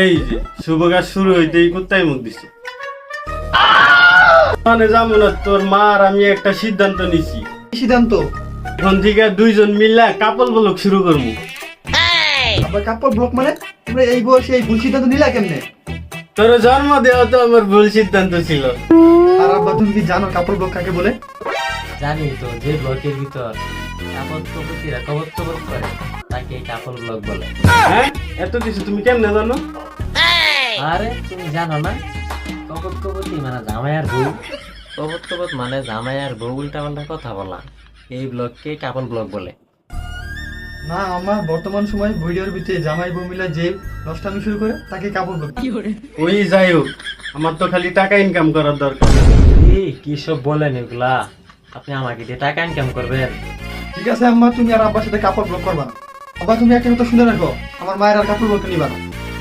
এই যে শুভ কাজ শুরু হইতেই কুত্তায় মুখ দিছে। মানে যাবো না, তোর মা আর আমি একটা সিদ্ধান্ত নিছি। কি সিদ্ধান্ত? এখন থেকে দুইজন মিল্লা কাপল ব্লক শুরু করবো। আবার কাপড় ব্লক মানে? তোমরা এই বয়সে এই ভুল সিদ্ধান্ত নিলা কেমনে? তোর জন্ম দেওয়া তো আমার ভুল সিদ্ধান্ত ছিল। আর আব্বা তুমি কি জানো কাপড় ব্লক কাকে বলে? জানি তো, যে ব্লকের ভিতর কাপড় কবর করে তাকে কাপড় ব্লক বলে। হ্যাঁ, এত কিছু তুমি কেমনে জানো? আরে তুমি জানো না, কবতি মানে জামাই আর বউ, কবত মানে জামাই আর বউ উল্টা পাল্টা কথা বলা, এই ব্লককে কাপড় ব্লক বলে। না, আমার বর্তমান সময় ভিডিওর ভিতরে জামাই বউ মিলা যে নষ্টামি শুরু করে তাকে কাপড় ব্লক। ওই যাই হোক, আমার তো খালি টাকা ইনকাম করার দরকার। এই কি সব বলেন এগুলা? আপনি আমাকে দিয়ে টাকা ইনকাম করবেন? ঠিক আছে আম্মা, তুমি আর আব্বার সাথে কাপড় ব্লক করবা না। আব্বা তুমি একটা কথা শুনে রাখো, আমার মায়ের আর কাপড় ব্লক নিবা না।